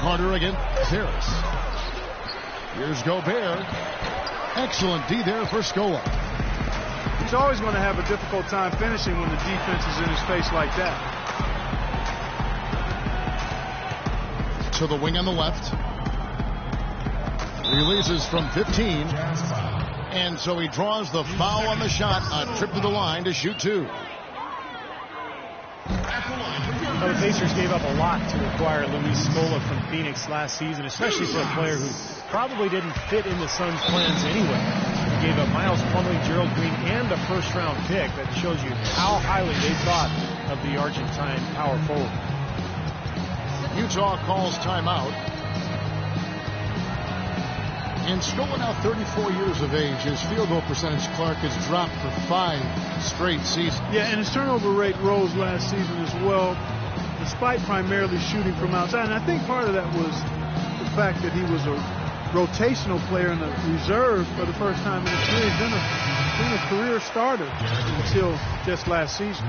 Carter against Harris. Here's Gobert. Excellent D there for Scola. He's always going to have a difficult time finishing when the defense is in his face like that. To the wing on the left. Releases from 15. And so he draws the foul on the shot. A trip to the line to shoot two. Well, the Pacers gave up a lot to acquire Luis Scola from Phoenix last season, especially for a player who probably didn't fit in the Suns' plans anyway. They gave up Miles Plumlee, Gerald Green, and a first-round pick. That shows you how highly they thought of the Argentine power forward. Utah calls timeout. And Scola, now 34 years of age, his field goal percentage, Clark, has dropped for 5 straight seasons. Yeah, and his turnover rate rose last season as well, despite primarily shooting from outside. And I think part of that was the fact that he was a rotational player in the reserve for the first time in his career. He's been a career starter until just last season.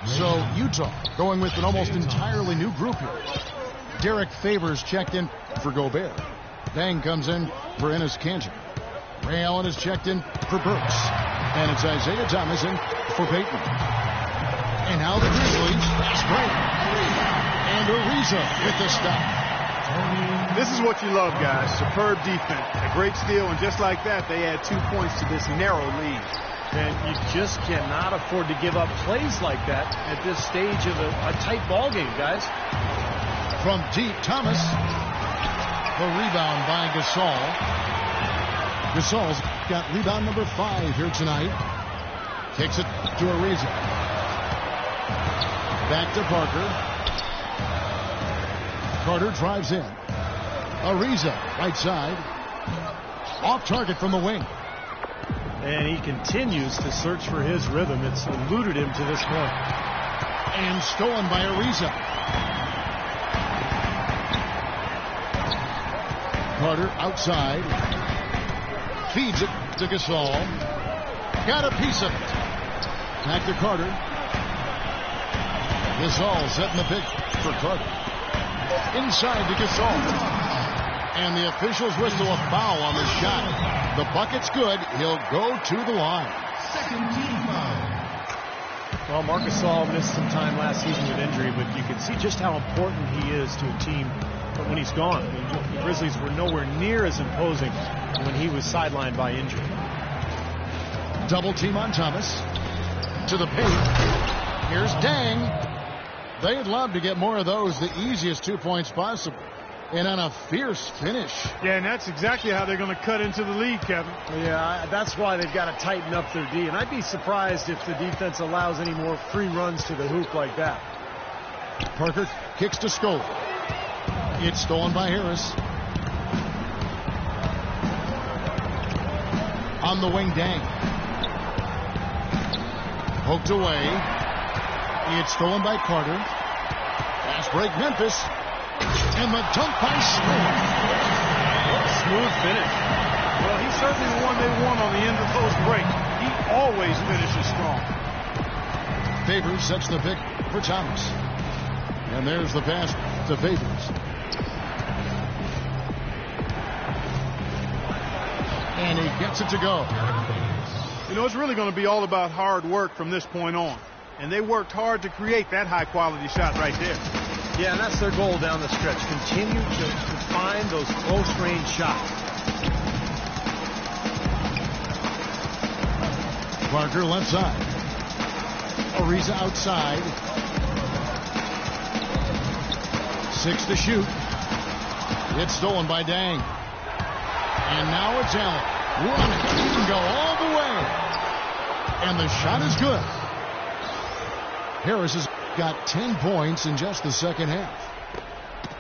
So Utah going with an almost entirely new group here. Derek Favors checked in for Gobert. Bang comes in for Enes Kanter. Ray Allen is checked in for Burks. And it's Isaiah Thomas in for Payton. And now the Grizzlies straight. And Ariza with the stop. This is what you love, guys. Superb defense. A great steal, and just like that, they add 2 points to this narrow lead. And you just cannot afford to give up plays like that at this stage of a tight ball game, guys. From deep, Thomas. The rebound by Gasol. Gasol's got rebound number 5 here tonight. Kicks it to Ariza. Back to Parker. Carter drives in. Ariza, right side. Off target from the wing. And he continues to search for his rhythm. It's eluded him to this point. And stolen by Ariza. Carter outside. Feeds it to Gasol. Got a piece of it. Back to Carter. Gasol setting the pick for Carter. Inside to Gasol. And the officials whistle a foul on the shot. The bucket's good. He'll go to the line. Second team foul. Well, Marc Gasol missed some time last season with injury, but you can see just how important he is to a team when he's gone. The Grizzlies were nowhere near as imposing when he was sidelined by injury. Double team on Thomas. To the paint. Here's Dang. They'd love to get more of those, the easiest 2 points possible. And on a fierce finish. Yeah, and that's exactly how they're going to cut into the lead, Kevin. Yeah, that's why they've got to tighten up their D. And I'd be surprised if the defense allows any more free runs to the hoop like that. Parker kicks to Scola. It's stolen by Harris. On the wing, Dang. Poked away. It's stolen by Carter. Fast break, Memphis. And the dunk by Smith. Smooth finish. Well, he's certainly the one they want on the end of post break. He always finishes strong. Favors sets the pick for Thomas. And there's the pass to Favors. And he gets it to go. You know, it's really going to be all about hard work from this point on. And they worked hard to create that high-quality shot right there. Yeah, and that's their goal down the stretch. Continue to find those close-range shots. Parker left side. Ariza outside. 6 to shoot. It's stolen by Dang. And now it's Allen. Running. He can go all the way. And the shot is good. Harris has got 10 points in just the second half.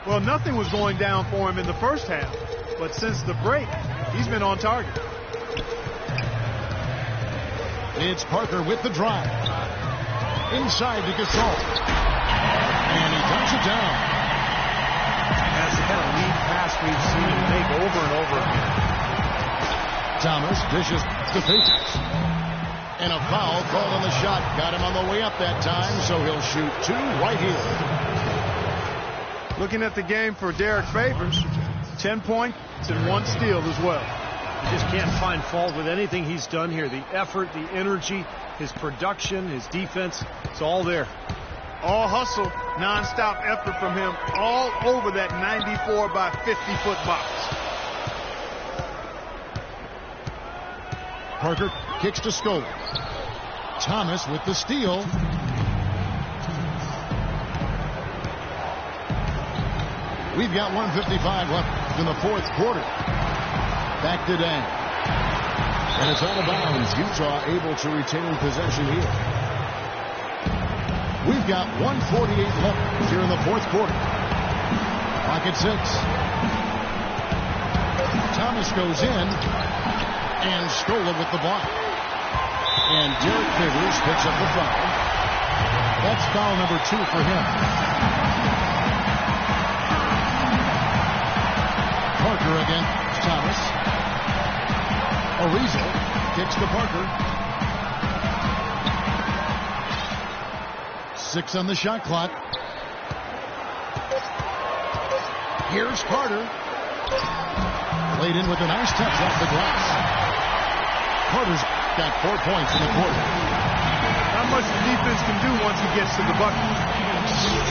Well, nothing was going down for him in the first half. But since the break, he's been on target. It's Parker with the drive. Inside to Gasol. And he dumps it down. That's the kind of lead pass we've seen him make over and over again. Thomas dishes to Favors. And a foul called on the shot. Got him on the way up that time, so he'll shoot 2 right here. Looking at the game for Derek Favors, 10 points and 1 steal as well. You just can't find fault with anything he's done here. The effort, the energy, his production, his defense, it's all there. All hustle, non-stop effort from him all over that 94 by 50-foot box. Parker kicks to Scola. Thomas with the steal. We've got 1:55 left in the 4th quarter. Back to Dan. And it's out of bounds. Utah able to retain possession here. We've got 1:48 left here in the 4th quarter. Clock at 6. Thomas goes in. And Scola with the block. And Derek Favors picks up the foul. That's foul number 2 for him. Parker against Thomas. Ariza kicks to Parker. 6 on the shot clock. Here's Carter. Played in with a nice touch off the glass. Carter's got 4 points in the quarter. Not much the defense can do once he gets to the bucket.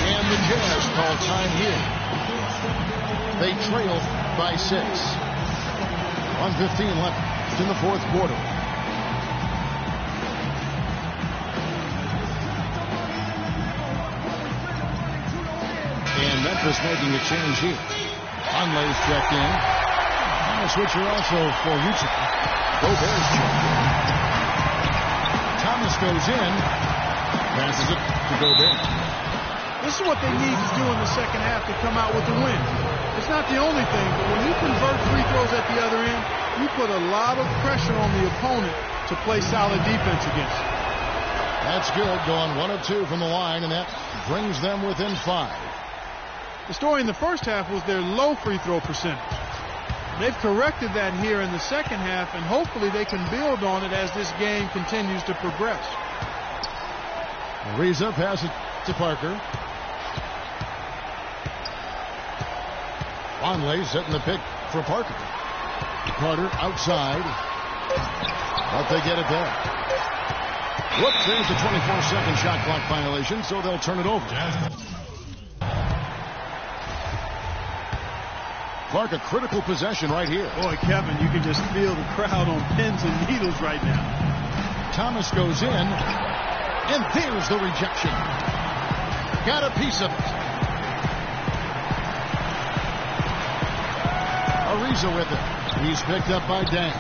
And the Jazz call time here. They trail by 6. 1:15 left in the 4th quarter. And Memphis making a change here. Conley's checked in. And a switcher also for Utah. Gobert's checked in. Thomas goes in. Passes it to Gobert. This is what they need to do in the second half to come out with a win. It's not the only thing, but when you convert free throws at the other end, you put a lot of pressure on the opponent to play solid defense against. That's good. Going 1 of 2 from the line, and that brings them within 5. The story in the first half was their low free throw percentage. They've corrected that here in the second half, and hopefully they can build on it as this game continues to progress. Ariza passes to Parker. Conley setting the pick for Parker. Carter outside. But they get it there. Whoops, there's the 24-second shot clock violation, so they'll turn it over. Clark, a critical possession right here. Boy, Kevin, you can just feel the crowd on pins and needles right now. Thomas goes in, and there's the rejection. Got a piece of it. Ariza with it. He's picked up by Dan.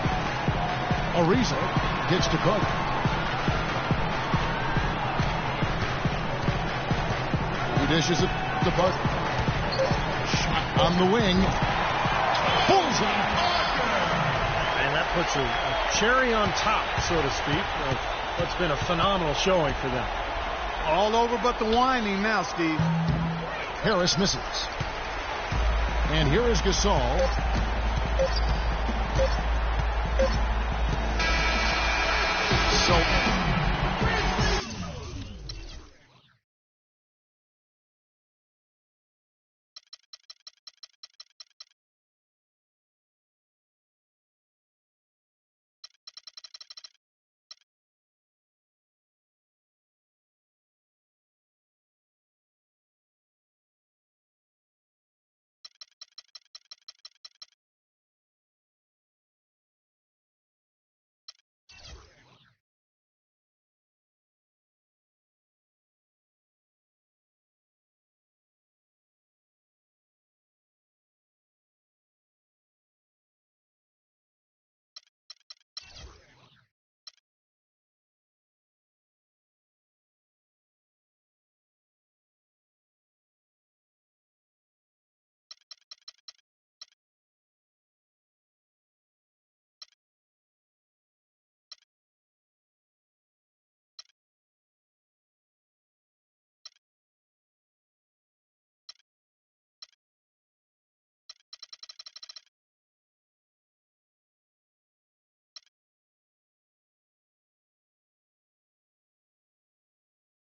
Ariza gets to Carter. He dishes it to Parker. Shot on the wing. Bullseye. And that puts a cherry on top, so to speak, of what's been a phenomenal showing for them. All over but the whining now, Steve. Harris misses. And here is Gasol. So